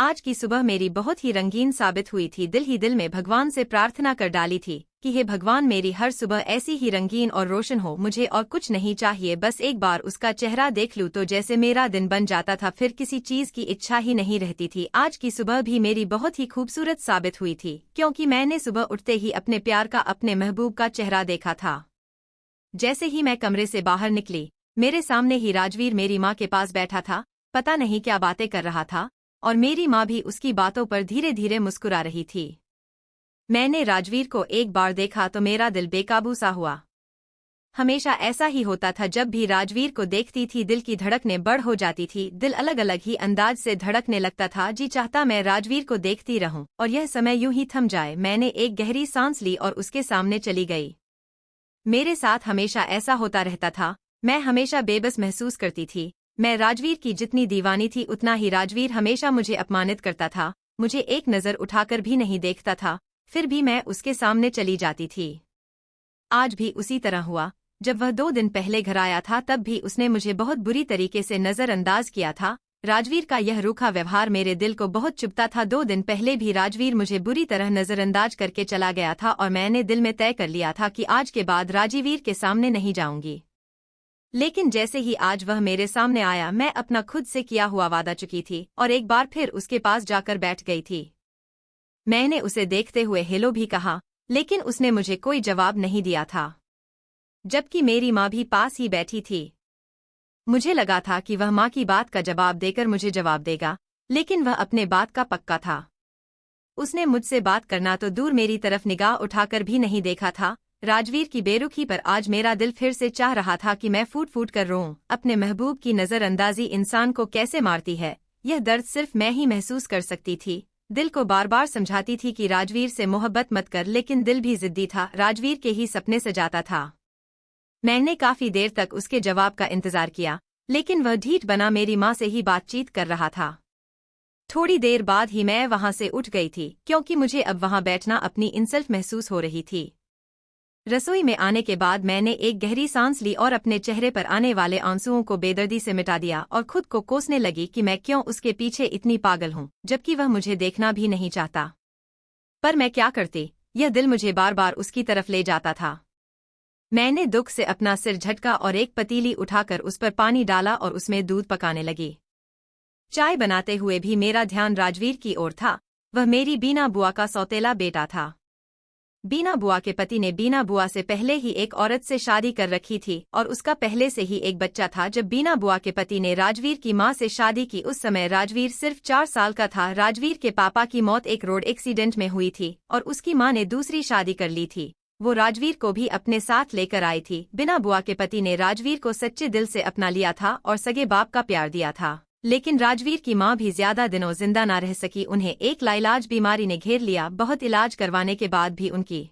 आज की सुबह मेरी बहुत ही रंगीन साबित हुई थी। दिल ही दिल में भगवान से प्रार्थना कर डाली थी कि हे भगवान, मेरी हर सुबह ऐसी ही रंगीन और रोशन हो। मुझे और कुछ नहीं चाहिए, बस एक बार उसका चेहरा देख लूं तो जैसे मेरा दिन बन जाता था। फिर किसी चीज की इच्छा ही नहीं रहती थी। आज की सुबह भी मेरी बहुत ही खूबसूरत साबित हुई थी, क्योंकि मैंने सुबह उठते ही अपने प्यार का, अपने महबूब का चेहरा देखा था। जैसे ही मैं कमरे से बाहर निकली, मेरे सामने ही राजवीर मेरी माँ के पास बैठा था। पता नहीं क्या बातें कर रहा था, और मेरी माँ भी उसकी बातों पर धीरे धीरे मुस्कुरा रही थी। मैंने राजवीर को एक बार देखा तो मेरा दिल बेकाबू सा हुआ। हमेशा ऐसा ही होता था, जब भी राजवीर को देखती थी दिल की धड़कनें बढ़ हो जाती थी। दिल अलग अलग ही अंदाज से धड़कने लगता था। जी चाहता मैं राजवीर को देखती रहूं और यह समय यूं ही थम जाए। मैंने एक गहरी सांस ली और उसके सामने चली गई। मेरे साथ हमेशा ऐसा होता रहता था। मैं हमेशा बेबस महसूस करती थी। मैं राजवीर की जितनी दीवानी थी, उतना ही राजवीर हमेशा मुझे अपमानित करता था। मुझे एक नज़र उठाकर भी नहीं देखता था, फिर भी मैं उसके सामने चली जाती थी। आज भी उसी तरह हुआ। जब वह 2 दिन पहले घर आया था, तब भी उसने मुझे बहुत बुरी तरीके से नज़रअंदाज किया था। राजवीर का यह रूखा व्यवहार मेरे दिल को बहुत चुभता था। 2 दिन पहले भी राजवीर मुझे बुरी तरह नज़रअंदाज करके चला गया था, और मैंने दिल में तय कर लिया था कि आज के बाद राजवीर के सामने नहीं जाऊंगी। लेकिन जैसे ही आज वह मेरे सामने आया, मैं अपना खुद से किया हुआ वादा चुकी थी और एक बार फिर उसके पास जाकर बैठ गई थी। मैंने उसे देखते हुए हेलो भी कहा, लेकिन उसने मुझे कोई जवाब नहीं दिया था, जबकि मेरी माँ भी पास ही बैठी थी। मुझे लगा था कि वह माँ की बात का जवाब देकर मुझे जवाब देगा, लेकिन वह अपने बात का पक्का था। उसने मुझसे बात करना तो दूर, मेरी तरफ निगाह उठाकर भी नहीं देखा था। राजवीर की बेरुखी पर आज मेरा दिल फिर से चाह रहा था कि मैं फूट फूट कर रोऊं। अपने महबूब की नज़रअंदाजी इंसान को कैसे मारती है, यह दर्द सिर्फ मैं ही महसूस कर सकती थी। दिल को बार बार समझाती थी कि राजवीर से मोहब्बत मत कर, लेकिन दिल भी जिद्दी था। राजवीर के ही सपने सजाता था। मैंने काफी देर तक उसके जवाब का इंतजार किया, लेकिन वह ढीठ बना मेरी माँ से ही बातचीत कर रहा था। थोड़ी देर बाद ही मैं वहां से उठ गई थी, क्योंकि मुझे अब वहां बैठना अपनी इंसल्ट महसूस हो रही थी। रसोई में आने के बाद मैंने एक गहरी सांस ली और अपने चेहरे पर आने वाले आंसुओं को बेदर्दी से मिटा दिया, और खुद को कोसने लगी कि मैं क्यों उसके पीछे इतनी पागल हूं, जबकि वह मुझे देखना भी नहीं चाहता। पर मैं क्या करती, यह दिल मुझे बार बार उसकी तरफ ले जाता था। मैंने दुख से अपना सिर झटका और एक पतीली उठाकर उस पर पानी डाला और उसमें दूध पकाने लगी। चाय बनाते हुए भी मेरा ध्यान राजवीर की ओर था। वह मेरी बीना बुआ का सौतेला बेटा था। बीना बुआ के पति ने बीना बुआ से पहले ही एक औरत से शादी कर रखी थी, और उसका पहले से ही एक बच्चा था। जब बीना बुआ के पति ने राजवीर की मां से शादी की, उस समय राजवीर सिर्फ 4 साल का था। राजवीर के पापा की मौत एक रोड एक्सीडेंट में हुई थी, और उसकी मां ने दूसरी शादी कर ली थी। वो राजवीर को भी अपने साथ लेकर आई थी। बीना बुआ के पति ने राजवीर को सच्चे दिल से अपना लिया था और सगे बाप का प्यार दिया था, लेकिन राजवीर की मां भी ज्यादा दिनों जिंदा ना रह सकी। उन्हें एक लाइलाज बीमारी ने घेर लिया। बहुत इलाज करवाने के बाद भी उनकी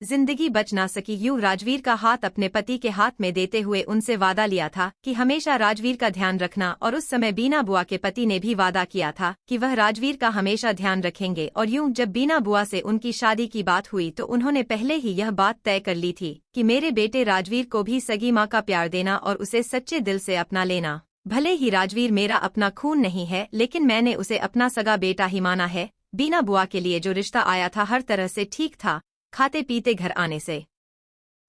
जिंदगी बच ना सकी। यूं राजवीर का हाथ अपने पति के हाथ में देते हुए उनसे वादा लिया था कि हमेशा राजवीर का ध्यान रखना, और उस समय बीना बुआ के पति ने भी वादा किया था कि वह राजवीर का हमेशा ध्यान रखेंगे। और यूं जब बीना बुआ से उनकी शादी की बात हुई, तो उन्होंने पहले ही यह बात तय कर ली थी कि मेरे बेटे राजवीर को भी सगी माँ का प्यार देना और उसे सच्चे दिल से अपना लेना। भले ही राजवीर मेरा अपना खून नहीं है, लेकिन मैंने उसे अपना सगा बेटा ही माना है। बीना बुआ के लिए जो रिश्ता आया था हर तरह से ठीक था। खाते पीते घर आने से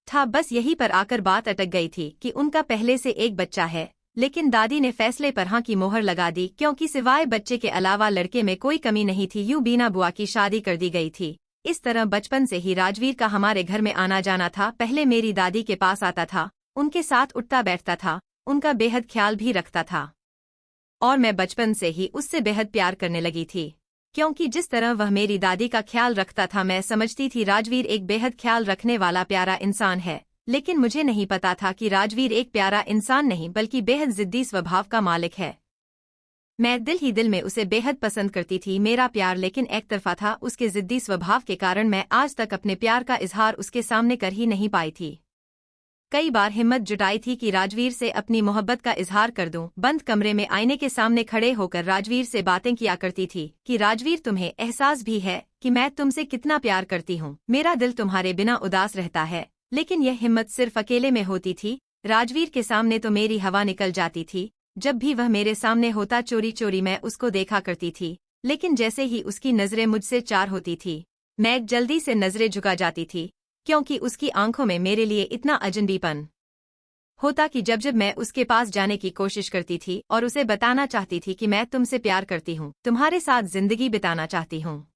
था, बस यहीं पर आकर बात अटक गई थी कि उनका पहले से एक बच्चा है। लेकिन दादी ने फैसले पर हाँ की मोहर लगा दी, क्योंकि सिवाय बच्चे के अलावा लड़के में कोई कमी नहीं थी। यूं बीना बुआ की शादी कर दी गई थी। इस तरह बचपन से ही राजवीर का हमारे घर में आना जाना था। पहले मेरी दादी के पास आता था, उनके साथ उठता बैठता था, उनका बेहद ख्याल भी रखता था, और मैं बचपन से ही उससे बेहद प्यार करने लगी थी। क्योंकि जिस तरह वह मेरी दादी का ख्याल रखता था, मैं समझती थी राजवीर एक बेहद ख्याल रखने वाला प्यारा इंसान है। लेकिन मुझे नहीं पता था कि राजवीर एक प्यारा इंसान नहीं, बल्कि बेहद जिद्दी स्वभाव का मालिक है। मैं दिल ही दिल में उसे बेहद पसंद करती थी। मेरा प्यार लेकिन एक तरफा था। उसके जिद्दी स्वभाव के कारण मैं आज तक अपने प्यार का इजहार उसके सामने कर ही नहीं पाई थी। कई बार हिम्मत जुटाई थी कि राजवीर से अपनी मोहब्बत का इजहार कर दूं। बंद कमरे में आईने के सामने खड़े होकर राजवीर से बातें किया करती थी कि राजवीर, तुम्हें एहसास भी है कि मैं तुमसे कितना प्यार करती हूँ। मेरा दिल तुम्हारे बिना उदास रहता है। लेकिन यह हिम्मत सिर्फ अकेले में होती थी। राजवीर के सामने तो मेरी हवा निकल जाती थी। जब भी वह मेरे सामने होता चोरी चोरी मैं उसको देखा करती थी, लेकिन जैसे ही उसकी नजरें मुझसे चार होती थी, मैं जल्दी से नजरें झुका जाती थी, क्योंकि उसकी आंखों में मेरे लिए इतना अजनबीपन होता कि जब जब मैं उसके पास जाने की कोशिश करती थी और उसे बताना चाहती थी कि मैं तुमसे प्यार करती हूँ, तुम्हारे साथ जिंदगी बिताना चाहती हूँ,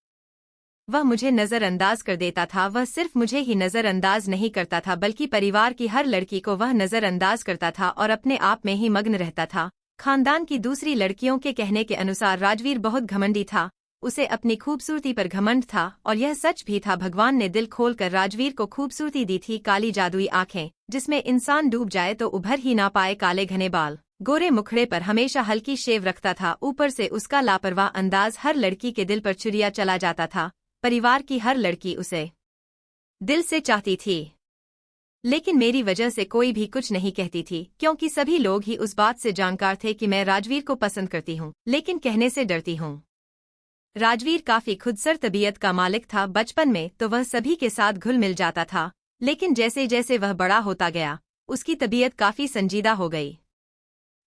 वह मुझे नजरअंदाज कर देता था। वह सिर्फ मुझे ही नजरअंदाज नहीं करता था, बल्कि परिवार की हर लड़की को वह नजरअंदाज करता था और अपने आप में ही मग्न रहता था। खानदान की दूसरी लड़कियों के कहने के अनुसार राजवीर बहुत घमंडी था, उसे अपनी खूबसूरती पर घमंड था, और यह सच भी था। भगवान ने दिल खोलकर राजवीर को खूबसूरती दी थी, काली जादुई आंखें जिसमें इंसान डूब जाए तो उभर ही ना पाए, काले घने बाल, गोरे मुखड़े पर हमेशा हल्की शेव रखता था, ऊपर से उसका लापरवाह अंदाज हर लड़की के दिल पर छुरिया चला जाता था। परिवार की हर लड़की उसे दिल से चाहती थी, लेकिन मेरी वजह से कोई भी कुछ नहीं कहती थी, क्योंकि सभी लोग ही उस बात से जानकार थे कि मैं राजवीर को पसंद करती हूँ, लेकिन कहने से डरती हूँ। राजवीर काफी खुदसर तबीयत का मालिक था। बचपन में तो वह सभी के साथ घुल मिल जाता था, लेकिन जैसे जैसे वह बड़ा होता गया, उसकी तबीयत काफी संजीदा हो गई।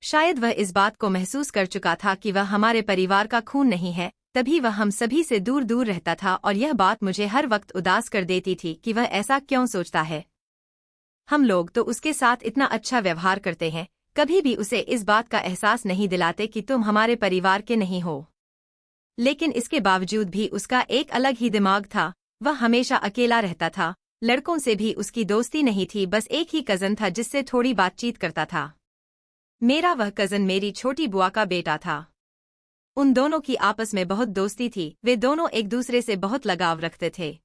शायद वह इस बात को महसूस कर चुका था कि वह हमारे परिवार का खून नहीं है, तभी वह हम सभी से दूर दूर रहता था, और यह बात मुझे हर वक्त उदास कर देती थी कि वह ऐसा क्यों सोचता है। हम लोग तो उसके साथ इतना अच्छा व्यवहार करते हैं, कभी भी उसे इस बात का एहसास नहीं दिलाते कि तुम हमारे परिवार के नहीं हो, लेकिन इसके बावजूद भी उसका एक अलग ही दिमाग था। वह हमेशा अकेला रहता था, लड़कों से भी उसकी दोस्ती नहीं थी, बस एक ही कजन था जिससे थोड़ी बातचीत करता था। मेरा वह कजन मेरी छोटी बुआ का बेटा था। उन दोनों की आपस में बहुत दोस्ती थी, वे दोनों एक दूसरे से बहुत लगाव रखते थे।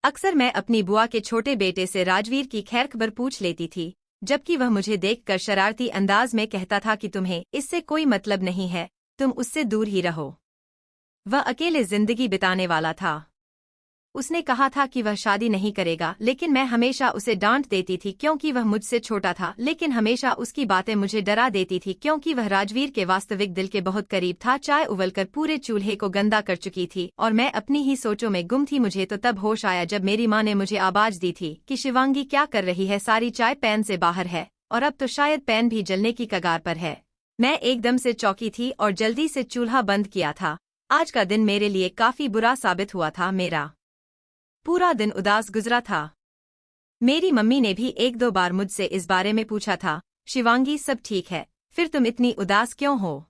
अक्सर मैं अपनी बुआ के छोटे बेटे से राजवीर की खैर-खबर पूछ लेती थी, जबकि वह मुझे देखकर शरारती अंदाज में कहता था कि तुम्हें इससे कोई मतलब नहीं है, तुम उससे दूर ही रहो। वह अकेले जिंदगी बिताने वाला था। उसने कहा था कि वह शादी नहीं करेगा, लेकिन मैं हमेशा उसे डांट देती थी क्योंकि वह मुझसे छोटा था, लेकिन हमेशा उसकी बातें मुझे डरा देती थी क्योंकि वह राजवीर के वास्तविक दिल के बहुत करीब था। चाय उबलकर पूरे चूल्हे को गंदा कर चुकी थी और मैं अपनी ही सोचों में गुम थी। मुझे तो तब होश आया जब मेरी माँ ने मुझे आवाज दी थी कि शिवांगी क्या कर रही है, सारी चाय पैन से बाहर है और अब तो शायद पैन भी जलने की कगार पर है। मैं एकदम से चौंकी थी और जल्दी से चूल्हा बंद किया था। आज का दिन मेरे लिए काफी बुरा साबित हुआ था। मेरा पूरा दिन उदास गुजरा था। मेरी मम्मी ने भी एक दो बार मुझसे इस बारे में पूछा था, शिवांगी सब ठीक है, फिर तुम इतनी उदास क्यों हो?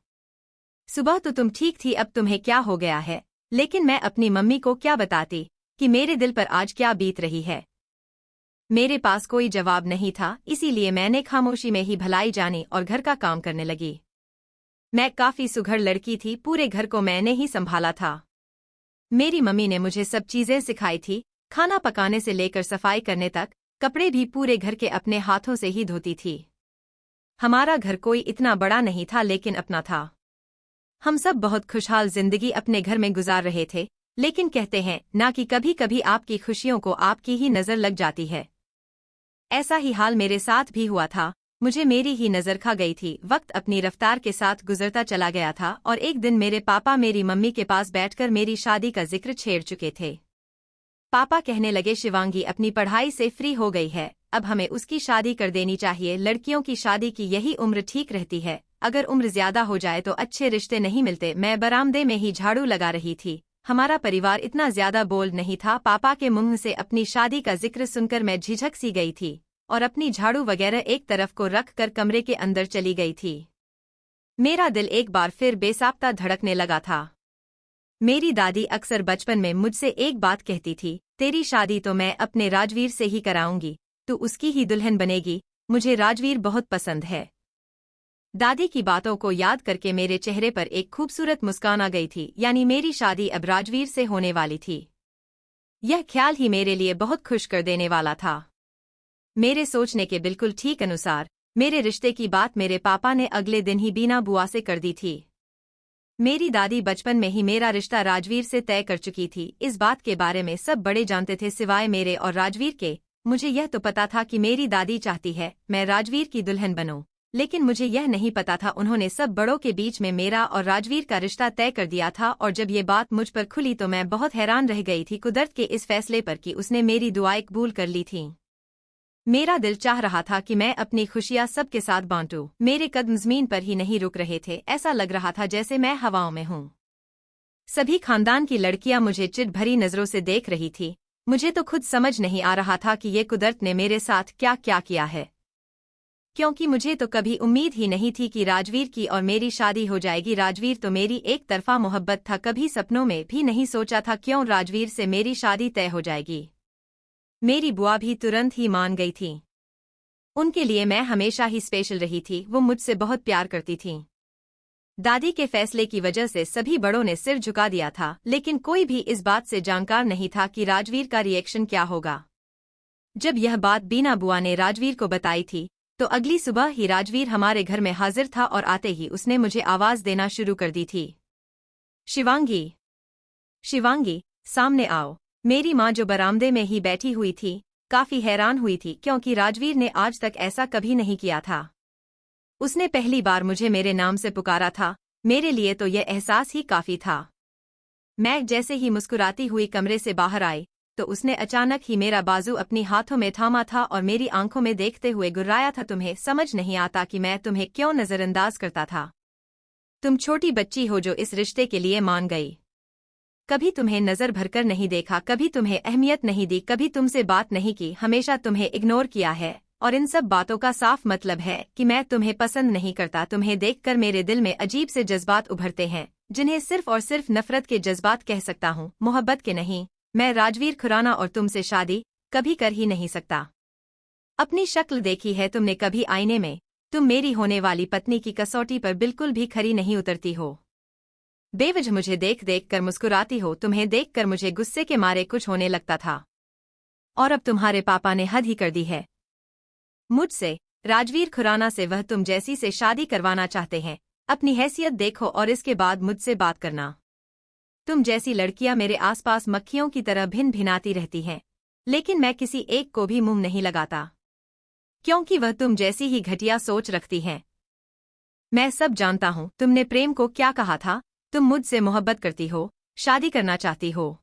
सुबह तो तुम ठीक थी, अब तुम्हें क्या हो गया है? लेकिन मैं अपनी मम्मी को क्या बताती कि मेरे दिल पर आज क्या बीत रही है। मेरे पास कोई जवाब नहीं था, इसीलिए मैंने खामोशी में ही भलाई जानी और घर का काम करने लगी। मैं काफी सुघड़ लड़की थी, पूरे घर को मैंने ही संभाला था। मेरी मम्मी ने मुझे सब चीजें सिखाई थी, खाना पकाने से लेकर सफाई करने तक, कपड़े भी पूरे घर के अपने हाथों से ही धोती थी। हमारा घर कोई इतना बड़ा नहीं था, लेकिन अपना था। हम सब बहुत खुशहाल जिंदगी अपने घर में गुजार रहे थे, लेकिन कहते हैं ना कि कभी कभी आपकी खुशियों को आपकी ही नजर लग जाती है। ऐसा ही हाल मेरे साथ भी हुआ था। मुझे मेरी ही नजर खा गई थी। वक्त अपनी रफ्तार के साथ गुजरता चला गया था और एक दिन मेरे पापा मेरी मम्मी के पास बैठकर मेरी शादी का जिक्र छेड़ चुके थे। पापा कहने लगे, शिवांगी अपनी पढ़ाई से फ्री हो गई है, अब हमें उसकी शादी कर देनी चाहिए। लड़कियों की शादी की यही उम्र ठीक रहती है, अगर उम्र ज्यादा हो जाए तो अच्छे रिश्ते नहीं मिलते। मैं बरामदे में ही झाड़ू लगा रही थी। हमारा परिवार इतना ज्यादा बोल्ड नहीं था। पापा के मुंह से अपनी शादी का जिक्र सुनकर मैं झिझक सी गई थी और अपनी झाड़ू वगैरह एक तरफ को रख कर कमरे के अंदर चली गई थी। मेरा दिल एक बार फिर बेसाख्ता धड़कने लगा था। मेरी दादी अक्सर बचपन में मुझसे एक बात कहती थी, तेरी शादी तो मैं अपने राजवीर से ही कराऊंगी, तू उसकी ही दुल्हन बनेगी, मुझे राजवीर बहुत पसंद है। दादी की बातों को याद करके मेरे चेहरे पर एक खूबसूरत मुस्कान आ गई थी, यानी मेरी शादी अब राजवीर से होने वाली थी। यह ख्याल ही मेरे लिए बहुत खुश कर देने वाला था। मेरे सोचने के बिल्कुल ठीक अनुसार मेरे रिश्ते की बात मेरे पापा ने अगले दिन ही बीना बुआ से कर दी थी। मेरी दादी बचपन में ही मेरा रिश्ता राजवीर से तय कर चुकी थी। इस बात के बारे में सब बड़े जानते थे सिवाय मेरे और राजवीर के। मुझे यह तो पता था कि मेरी दादी चाहती है मैं राजवीर की दुल्हन बनूं, लेकिन मुझे यह नहीं पता था उन्होंने सब बड़ों के बीच में मेरा और राजवीर का रिश्ता तय कर दिया था। और जब ये बात मुझ पर खुली तो मैं बहुत हैरान रह गई थी कुदरत के इस फैसले पर कि उसने मेरी दुआएं कबूल कर ली थीं। मेरा दिल चाह रहा था कि मैं अपनी खुशियां सबके साथ बांटूं। मेरे कदम जमीन पर ही नहीं रुक रहे थे, ऐसा लग रहा था जैसे मैं हवाओं में हूं। सभी खानदान की लड़कियां मुझे चिढ़ भरी नजरों से देख रही थी। मुझे तो खुद समझ नहीं आ रहा था कि ये कुदरत ने मेरे साथ क्या क्या किया है, क्योंकि मुझे तो कभी उम्मीद ही नहीं थी कि राजवीर की और मेरी शादी हो जाएगी। राजवीर तो मेरी एक तरफा मोहब्बत था, कभी सपनों में भी नहीं सोचा था क्यों राजवीर से मेरी शादी तय हो जाएगी। मेरी बुआ भी तुरंत ही मान गई थी। उनके लिए मैं हमेशा ही स्पेशल रही थी, वो मुझसे बहुत प्यार करती थीं। दादी के फैसले की वजह से सभी बड़ों ने सिर झुका दिया था, लेकिन कोई भी इस बात से जानकार नहीं था कि राजवीर का रिएक्शन क्या होगा। जब यह बात बीना बुआ ने राजवीर को बताई थी, तो अगली सुबह ही राजवीर हमारे घर में हाजिर था और आते ही उसने मुझे आवाज देना शुरू कर दी थी। शिवांगी, शिवांगी, सामने आओ। मेरी माँ जो बरामदे में ही बैठी हुई थी, काफी हैरान हुई थी क्योंकि राजवीर ने आज तक ऐसा कभी नहीं किया था। उसने पहली बार मुझे मेरे नाम से पुकारा था। मेरे लिए तो यह एहसास ही काफी था। मैं जैसे ही मुस्कुराती हुई कमरे से बाहर आई, तो उसने अचानक ही मेरा बाजू अपनी हाथों में थामा था और मेरी आंखों में देखते हुए गुर्राया था, तुम्हें समझ नहीं आता कि मैं तुम्हें क्यों नजरअंदाज करता था। तुम छोटी बच्ची हो जो इस रिश्ते के लिए मान गई। कभी तुम्हें नजर भरकर नहीं देखा, कभी तुम्हें अहमियत नहीं दी, कभी तुमसे बात नहीं की, हमेशा तुम्हें इग्नोर किया है। और इन सब बातों का साफ मतलब है कि मैं तुम्हें पसंद नहीं करता। तुम्हें देखकर मेरे दिल में अजीब से जज्बात उभरते हैं, जिन्हें सिर्फ और सिर्फ नफरत के जज्बात कह सकता हूँ, मोहब्बत के नहीं। मैं राजवीर खुराना और तुमसे शादी कभी कर ही नहीं सकता। अपनी शक्ल देखी है तुमने कभी आईने में? तुम मेरी होने वाली पत्नी की कसौटी पर बिल्कुल भी खरी नहीं उतरती हो। बेवजह मुझे देख देख कर मुस्कुराती हो। तुम्हें देखकर मुझे गुस्से के मारे कुछ होने लगता था। और अब तुम्हारे पापा ने हद ही कर दी है मुझसे। राजवीर खुराना से वह तुम जैसी से शादी करवाना चाहते हैं। अपनी हैसियत देखो और इसके बाद मुझसे बात करना। तुम जैसी लड़कियां मेरे आसपास मक्खियों की तरह भिन भिनाती रहती हैं, लेकिन मैं किसी एक को भी मुंह नहीं लगाता, क्योंकि वह तुम जैसी ही घटिया सोच रखती हैं। मैं सब जानता हूँ। तुमने प्रेम को क्या कहा था? तुम मुझसे मोहब्बत करती हो, शादी करना चाहती हो।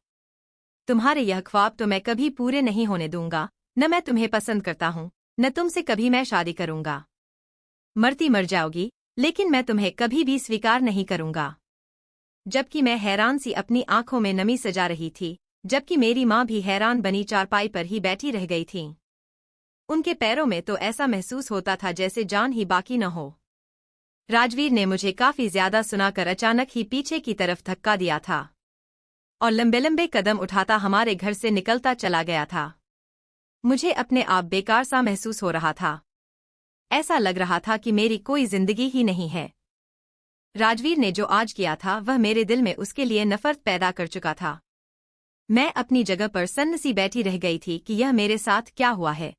तुम्हारे यह ख्वाब तो मैं कभी पूरे नहीं होने दूंगा। न मैं तुम्हें पसंद करता हूँ, न तुमसे कभी मैं शादी करूंगा। मरती मर जाओगी, लेकिन मैं तुम्हें कभी भी स्वीकार नहीं करूंगा। जबकि मैं हैरान सी अपनी आंखों में नमी सजा रही थी, जबकि मेरी माँ भी हैरान बनी चारपाई पर ही बैठी रह गई थी। उनके पैरों में तो ऐसा महसूस होता था जैसे जान ही बाकी न हो। राजवीर ने मुझे काफी ज्यादा सुनाकर अचानक ही पीछे की तरफ धक्का दिया था और लंबे लंबे कदम उठाता हमारे घर से निकलता चला गया था। मुझे अपने आप बेकार सा महसूस हो रहा था। ऐसा लग रहा था कि मेरी कोई जिंदगी ही नहीं है। राजवीर ने जो आज किया था वह मेरे दिल में उसके लिए नफरत पैदा कर चुका था। मैं अपनी जगह पर सन्न सी बैठी रह गई थी कि यह मेरे साथ क्या हुआ है।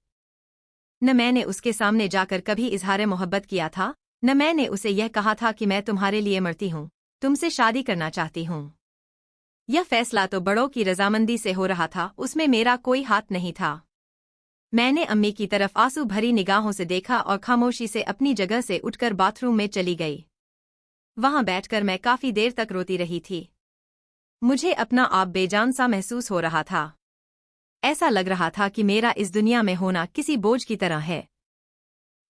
न मैंने उसके सामने जाकर कभी इजहार मोहब्बत किया था, न मैंने उसे यह कहा था कि मैं तुम्हारे लिए मरती हूँ, तुमसे शादी करना चाहती हूँ। यह फैसला तो बड़ों की रजामंदी से हो रहा था, उसमें मेरा कोई हाथ नहीं था। मैंने अम्मी की तरफ आंसू भरी निगाहों से देखा और खामोशी से अपनी जगह से उठकर बाथरूम में चली गई। वहां बैठकर मैं काफी देर तक रोती रही थी। मुझे अपना आप बेजान सा महसूस हो रहा था। ऐसा लग रहा था कि मेरा इस दुनिया में होना किसी बोझ की तरह है।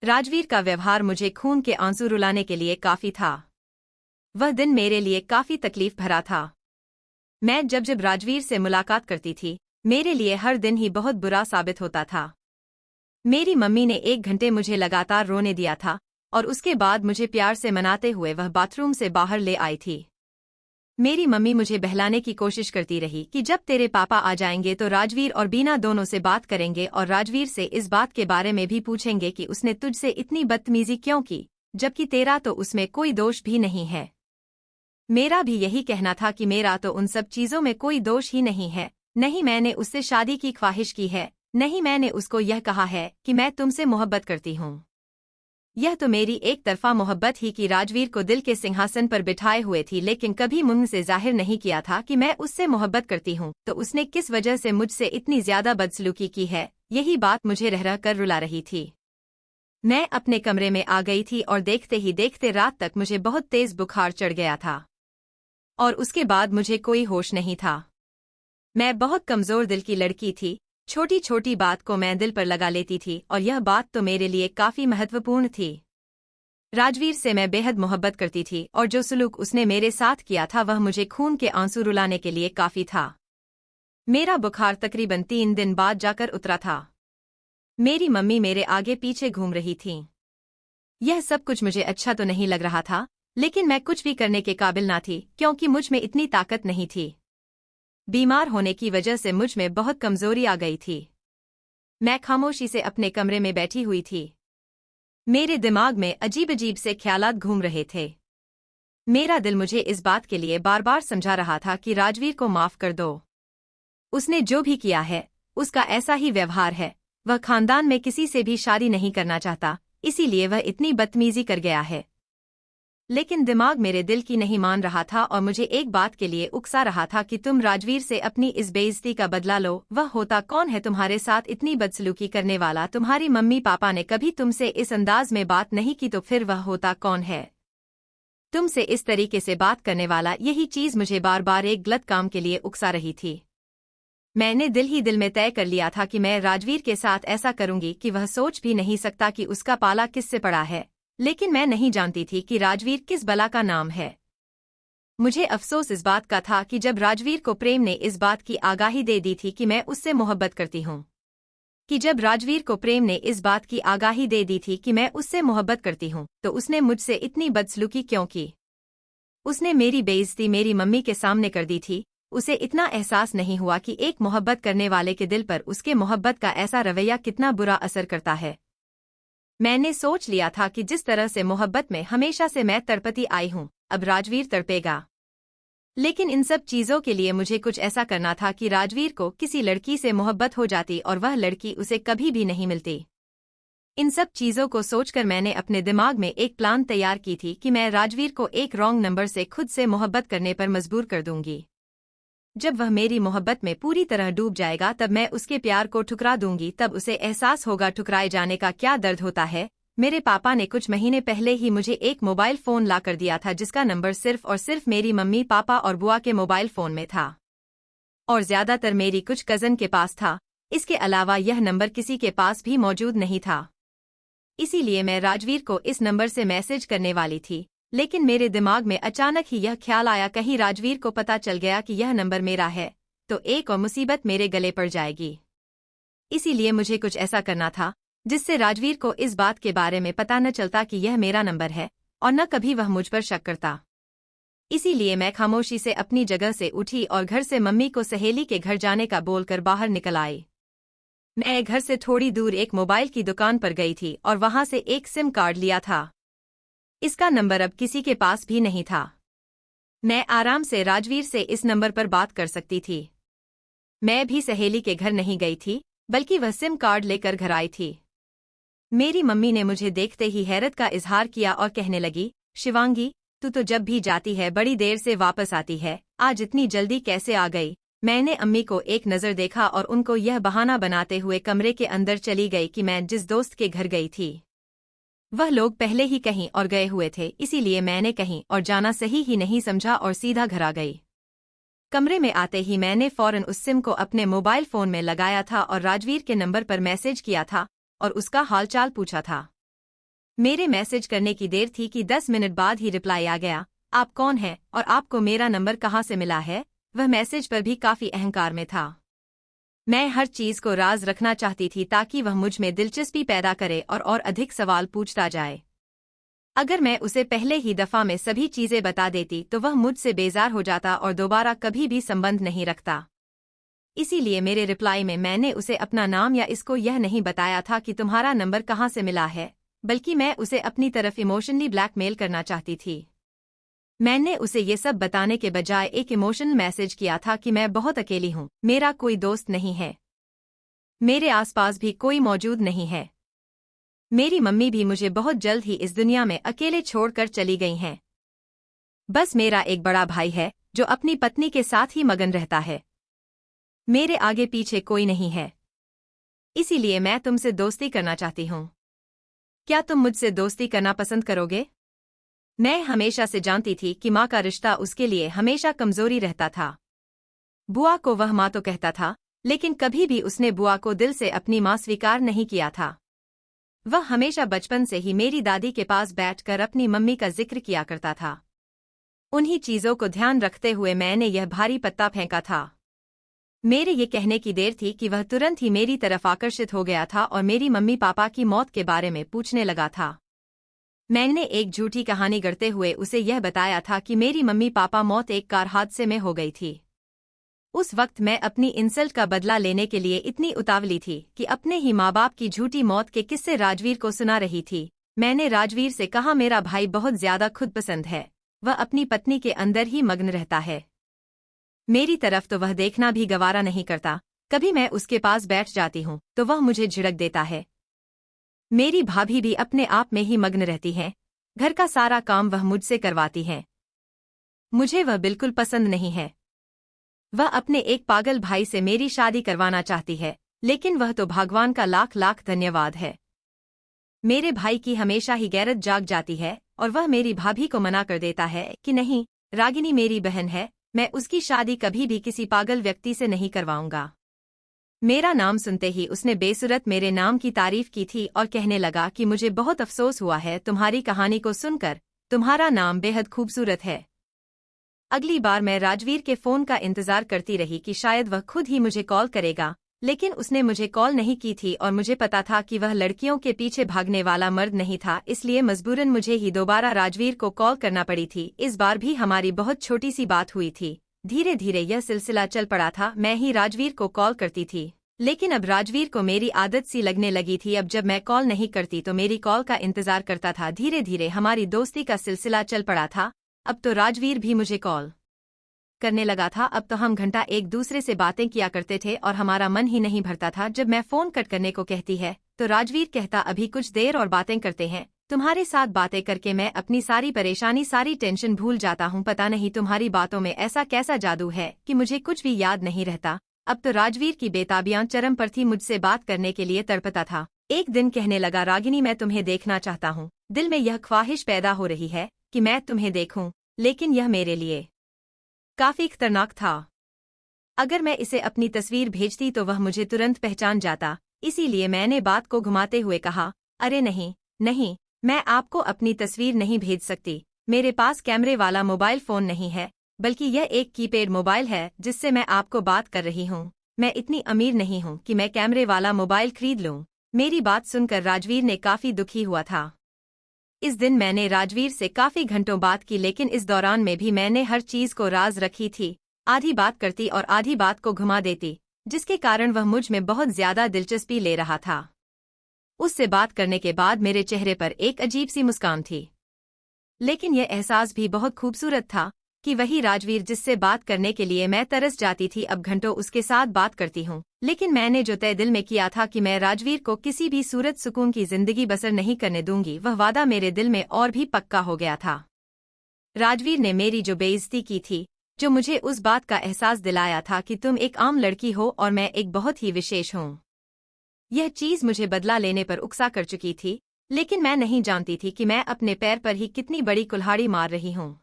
राजवीर का व्यवहार मुझे खून के आंसू रुलाने के लिए काफी था। वह दिन मेरे लिए काफी तकलीफ भरा था। मैं जब जब राजवीर से मुलाकात करती थी, मेरे लिए हर दिन ही बहुत बुरा साबित होता था। मेरी मम्मी ने 1 घंटे मुझे लगातार रोने दिया था और उसके बाद मुझे प्यार से मनाते हुए वह बाथरूम से बाहर ले आई थी। मेरी मम्मी मुझे बहलाने की कोशिश करती रही कि जब तेरे पापा आ जाएंगे तो राजवीर और बीना दोनों से बात करेंगे और राजवीर से इस बात के बारे में भी पूछेंगे कि उसने तुझसे इतनी बदतमीजी क्यों की, जबकि तेरा तो उसमें कोई दोष भी नहीं है। मेरा भी यही कहना था कि मेरा तो उन सब चीजों में कोई दोष ही नहीं है। नहीं मैंने उससे शादी की ख्वाहिश की है, नहीं मैंने उसको यह कहा है कि मैं तुमसे मोहब्बत करती हूँ। यह तो मेरी एक तरफा मोहब्बत ही कि राजवीर को दिल के सिंहासन पर बिठाए हुए थी, लेकिन कभी मुंह से जाहिर नहीं किया था कि मैं उससे मोहब्बत करती हूँ। तो उसने किस वजह से मुझसे इतनी ज्यादा बदसलूकी की है, यही बात मुझे रह रह कर रुला रही थी। मैं अपने कमरे में आ गई थी और देखते ही देखते रात तक मुझे बहुत तेज बुखार चढ़ गया था और उसके बाद मुझे कोई होश नहीं था। मैं बहुत कमजोर दिल की लड़की थी, छोटी छोटी बात को मैं दिल पर लगा लेती थी और यह बात तो मेरे लिए काफी महत्वपूर्ण थी। राजवीर से मैं बेहद मोहब्बत करती थी और जो सुलूक उसने मेरे साथ किया था वह मुझे खून के आंसू रुलाने के लिए काफी था। मेरा बुखार तकरीबन 3 दिन बाद जाकर उतरा था। मेरी मम्मी मेरे आगे पीछे घूम रही थीं। यह सब कुछ मुझे अच्छा तो नहीं लग रहा था, लेकिन मैं कुछ भी करने के काबिल ना थी क्योंकि मुझ में इतनी ताकत नहीं थी। बीमार होने की वजह से मुझ में बहुत कमजोरी आ गई थी। मैं खामोशी से अपने कमरे में बैठी हुई थी। मेरे दिमाग में अजीब अजीब से ख्यालात घूम रहे थे। मेरा दिल मुझे इस बात के लिए बार बार समझा रहा था कि राजवीर को माफ कर दो। उसने जो भी किया है, उसका ऐसा ही व्यवहार है। वह खानदान में किसी से भी शादी नहीं करना चाहता, इसीलिए वह इतनी बदतमीजी कर गया है। लेकिन दिमाग मेरे दिल की नहीं मान रहा था और मुझे एक बात के लिए उकसा रहा था कि तुम राजवीर से अपनी इस बेइज्जती का बदला लो। वह होता कौन है तुम्हारे साथ इतनी बदसलूकी करने वाला? तुम्हारी मम्मी पापा ने कभी तुमसे इस अंदाज में बात नहीं की तो फिर वह होता कौन है तुमसे इस तरीके से बात करने वाला? यही चीज मुझे बार बार एक गलत काम के लिए उकसा रही थी। मैंने दिल ही दिल में तय कर लिया था कि मैं राजवीर के साथ ऐसा करूंगी कि वह सोच भी नहीं सकता कि उसका पाला किससे पड़ा है। लेकिन मैं नहीं जानती थी कि राजवीर किस बला का नाम है। मुझे अफसोस इस बात का था कि जब राजवीर को प्रेम ने इस बात की आगाही दे दी थी कि मैं उससे मोहब्बत करती हूँ तो उसने मुझसे इतनी बदसलूकी क्यों की? उसने मेरी बेइज्जती मेरी मम्मी के सामने कर दी थी। उसे इतना एहसास नहीं हुआ कि एक मोहब्बत करने वाले के दिल पर उसके मोहब्बत का ऐसा रवैया कितना बुरा असर करता है। मैंने सोच लिया था कि जिस तरह से मोहब्बत में हमेशा से मैं तड़पती आई हूँ, अब राजवीर तड़पेगा। लेकिन इन सब चीजों के लिए मुझे कुछ ऐसा करना था कि राजवीर को किसी लड़की से मोहब्बत हो जाती और वह लड़की उसे कभी भी नहीं मिलती। इन सब चीजों को सोचकर मैंने अपने दिमाग में एक प्लान तैयार की थी कि मैं राजवीर को एक रॉन्ग नंबर से खुद से मोहब्बत करने पर मजबूर कर दूंगी। जब वह मेरी मोहब्बत में पूरी तरह डूब जाएगा तब मैं उसके प्यार को ठुकरा दूंगी। तब उसे एहसास होगा ठुकराए जाने का क्या दर्द होता है। मेरे पापा ने कुछ महीने पहले ही मुझे एक मोबाइल फोन ला कर दिया था जिसका नंबर सिर्फ और सिर्फ मेरी मम्मी पापा और बुआ के मोबाइल फोन में था और ज्यादातर मेरी कुछ कजन के पास था। इसके अलावा यह नंबर किसी के पास भी मौजूद नहीं था। इसीलिए मैं राजवीर को इस नंबर से मैसेज करने वाली थी, लेकिन मेरे दिमाग में अचानक ही यह ख्याल आया कहीं राजवीर को पता चल गया कि यह नंबर मेरा है तो एक और मुसीबत मेरे गले पड़ जाएगी। इसीलिए मुझे कुछ ऐसा करना था जिससे राजवीर को इस बात के बारे में पता न चलता कि यह मेरा नंबर है और न कभी वह मुझ पर शक करता। इसीलिए मैं खामोशी से अपनी जगह से उठी और घर से मम्मी को सहेली के घर जाने का बोलकर बाहर निकल आई। मैं घर से थोड़ी दूर एक मोबाइल की दुकान पर गई थी और वहां से एक सिम कार्ड लिया था। इसका नंबर अब किसी के पास भी नहीं था। मैं आराम से राजवीर से इस नंबर पर बात कर सकती थी। मैं भी सहेली के घर नहीं गई थी, बल्कि वह सिम कार्ड लेकर घर आई थी। मेरी मम्मी ने मुझे देखते ही हैरत का इजहार किया और कहने लगी, शिवांगी, तू तो जब भी जाती है बड़ी देर से वापस आती है, आज इतनी जल्दी कैसे आ गई? मैंने अम्मी को एक नज़र देखा और उनको यह बहाना बनाते हुए कमरे के अंदर चली गई कि मैं जिस दोस्त के घर गई थी वह लोग पहले ही कहीं और गए हुए थे, इसीलिए मैंने कहीं और जाना सही ही नहीं समझा और सीधा घर आ गई। कमरे में आते ही मैंने फौरन उस सिम को अपने मोबाइल फोन में लगाया था और राजवीर के नंबर पर मैसेज किया था और उसका हालचाल पूछा था। मेरे मैसेज करने की देर थी कि 10 मिनट बाद ही रिप्लाई आ गया, आप कौन हैं और आपको मेरा नंबर कहाँ से मिला है? वह मैसेज पर भी काफी अहंकार में था। मैं हर चीज को राज रखना चाहती थी ताकि वह मुझ में दिलचस्पी पैदा करे और अधिक सवाल पूछता जाए। अगर मैं उसे पहले ही दफा में सभी चीजें बता देती तो वह मुझसे बेजार हो जाता और दोबारा कभी भी संबंध नहीं रखता। इसीलिए मेरे रिप्लाई में मैंने उसे अपना नाम या इसको यह नहीं बताया था कि तुम्हारा नंबर कहाँ से मिला है, बल्कि मैं उसे अपनी तरफ इमोशनली ब्लैकमेल करना चाहती थी। मैंने उसे ये सब बताने के बजाय एक इमोशनल मैसेज किया था कि मैं बहुत अकेली हूँ, मेरा कोई दोस्त नहीं है, मेरे आसपास भी कोई मौजूद नहीं है। मेरी मम्मी भी मुझे बहुत जल्द ही इस दुनिया में अकेले छोड़कर चली गई हैं। बस मेरा एक बड़ा भाई है जो अपनी पत्नी के साथ ही मगन रहता है। मेरे आगे पीछे कोई नहीं है, इसीलिए मैं तुमसे दोस्ती करना चाहती हूँ। क्या तुम मुझसे दोस्ती करना पसंद करोगे? मैं हमेशा से जानती थी कि माँ का रिश्ता उसके लिए हमेशा कमजोरी रहता था। बुआ को वह माँ तो कहता था, लेकिन कभी भी उसने बुआ को दिल से अपनी माँ स्वीकार नहीं किया था। वह हमेशा बचपन से ही मेरी दादी के पास बैठकर अपनी मम्मी का जिक्र किया करता था। उन्हीं चीजों को ध्यान रखते हुए मैंने यह भारी पत्ता फेंका था। मेरे ये कहने की देर थी कि वह तुरंत ही मेरी तरफ आकर्षित हो गया था और मेरी मम्मी पापा की मौत के बारे में पूछने लगा था। मैंने एक झूठी कहानी गढ़ते हुए उसे यह बताया था कि मेरी मम्मी पापा मौत एक कार हादसे में हो गई थी। उस वक्त मैं अपनी इंसल्ट का बदला लेने के लिए इतनी उतावली थी कि अपने ही माँ बाप की झूठी मौत के किस्से राजवीर को सुना रही थी। मैंने राजवीर से कहा, मेरा भाई बहुत ज्यादा खुद पसंद है, वह अपनी पत्नी के अंदर ही मग्न रहता है। मेरी तरफ तो वह देखना भी गवारा नहीं करता। कभी मैं उसके पास बैठ जाती हूँ तो वह मुझे झिड़क देता है। मेरी भाभी भी अपने आप में ही मग्न रहती हैं। घर का सारा काम वह मुझसे करवाती हैं। मुझे वह बिल्कुल पसंद नहीं है। वह अपने एक पागल भाई से मेरी शादी करवाना चाहती है, लेकिन वह तो भगवान का लाख लाख धन्यवाद है। मेरे भाई की हमेशा ही गैरत जाग जाती है और वह मेरी भाभी को मना कर देता है कि नहीं, रागिनी मेरी बहन है, मैं उसकी शादी कभी भी किसी पागल व्यक्ति से नहीं करवाऊंगा। मेरा नाम सुनते ही उसने बेसुरत मेरे नाम की तारीफ की थी और कहने लगा कि मुझे बहुत अफसोस हुआ है तुम्हारी कहानी को सुनकर, तुम्हारा नाम बेहद खूबसूरत है। अगली बार मैं राजवीर के फोन का इंतजार करती रही कि शायद वह खुद ही मुझे कॉल करेगा, लेकिन उसने मुझे कॉल नहीं की थी और मुझे पता था कि वह लड़कियों के पीछे भागने वाला मर्द नहीं था, इसलिए मजबूरन मुझे ही दोबारा राजवीर को कॉल करना पड़ी थी। इस बार भी हमारी बहुत छोटी सी बात हुई थी। धीरे धीरे यह सिलसिला चल पड़ा था। मैं ही राजवीर को कॉल करती थी, लेकिन अब राजवीर को मेरी आदत सी लगने लगी थी। अब जब मैं कॉल नहीं करती तो मेरी कॉल का इंतजार करता था। धीरे धीरे हमारी दोस्ती का सिलसिला चल पड़ा था। अब तो राजवीर भी मुझे कॉल करने लगा था। अब तो हम घंटा एक दूसरे से बातें किया करते थे और हमारा मन ही नहीं भरता था। जब मैं फोन कट करने को कहती है तो राजवीर कहता, अभी कुछ देर और बातें करते हैं। तुम्हारे साथ बातें करके मैं अपनी सारी परेशानी, सारी टेंशन भूल जाता हूँ। पता नहीं तुम्हारी बातों में ऐसा कैसा जादू है कि मुझे कुछ भी याद नहीं रहता। अब तो राजवीर की बेताबियां चरम पर थी। मुझसे बात करने के लिए तड़पता था। एक दिन कहने लगा, रागिनी मैं तुम्हें देखना चाहता हूँ। दिल में यह ख्वाहिश पैदा हो रही है कि मैं तुम्हें देखूं, लेकिन यह मेरे लिए काफी खतरनाक था। अगर मैं इसे अपनी तस्वीर भेजती तो वह मुझे तुरंत पहचान जाता। इसीलिए मैंने बात को घुमाते हुए कहा, अरे नहीं नहीं, मैं आपको अपनी तस्वीर नहीं भेज सकती। मेरे पास कैमरे वाला मोबाइल फोन नहीं है, बल्कि यह एक कीपैड मोबाइल है जिससे मैं आपको बात कर रही हूँ। मैं इतनी अमीर नहीं हूँ कि मैं कैमरे वाला मोबाइल खरीद लूँ। मेरी बात सुनकर राजवीर ने काफी दुखी हुआ था। इस दिन मैंने राजवीर से काफी घंटों बात की, लेकिन इस दौरान में भी मैंने हर चीज को राज रखी थी। आधी बात करती और आधी बात को घुमा देती, जिसके कारण वह मुझ में बहुत ज्यादा दिलचस्पी ले रहा था। उससे बात करने के बाद मेरे चेहरे पर एक अजीब सी मुस्कान थी, लेकिन यह एहसास भी बहुत खूबसूरत था कि वही राजवीर जिससे बात करने के लिए मैं तरस जाती थी अब घंटों उसके साथ बात करती हूँ। लेकिन मैंने जो तय दिल में किया था कि मैं राजवीर को किसी भी सूरत सुकून की जिंदगी बसर नहीं करने दूंगी, वह वादा मेरे दिल में और भी पक्का हो गया था। राजवीर ने मेरी जो बेइज्जती की थी, जो मुझे उस बात का एहसास दिलाया था कि तुम एक आम लड़की हो और मैं एक बहुत ही विशेष हूँ, यह चीज मुझे बदला लेने पर उकसा कर चुकी थी। लेकिन मैं नहीं जानती थी कि मैं अपने पैर पर ही कितनी बड़ी कुल्हाड़ी मार रही हूँ।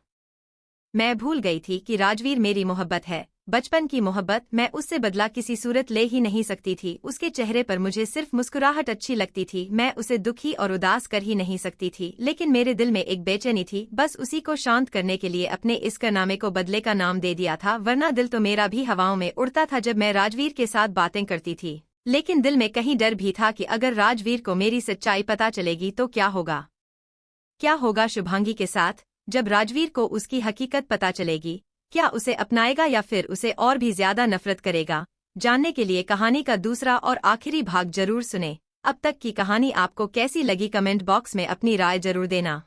मैं भूल गई थी कि राजवीर मेरी मोहब्बत है, बचपन की मोहब्बत। मैं उससे बदला किसी सूरत ले ही नहीं सकती थी। उसके चेहरे पर मुझे सिर्फ मुस्कुराहट अच्छी लगती थी। मैं उसे दुखी और उदास कर ही नहीं सकती थी। लेकिन मेरे दिल में एक बेचैनी थी, बस उसी को शांत करने के लिए अपने इस कारनामे को बदले का नाम दे दिया था, वरना दिल तो मेरा भी हवाओं में उड़ता था जब मैं राजवीर के साथ बातें करती थी। लेकिन दिल में कहीं डर भी था कि अगर राजवीर को मेरी सच्चाई पता चलेगी तो क्या होगा। क्या होगा शुभांगी के साथ जब राजवीर को उसकी हकीकत पता चलेगी? क्या उसे अपनाएगा या फिर उसे और भी ज्यादा नफरत करेगा? जानने के लिए कहानी का दूसरा और आखिरी भाग जरूर सुने। अब तक की कहानी आपको कैसी लगी कमेंट बॉक्स में अपनी राय जरूर देना।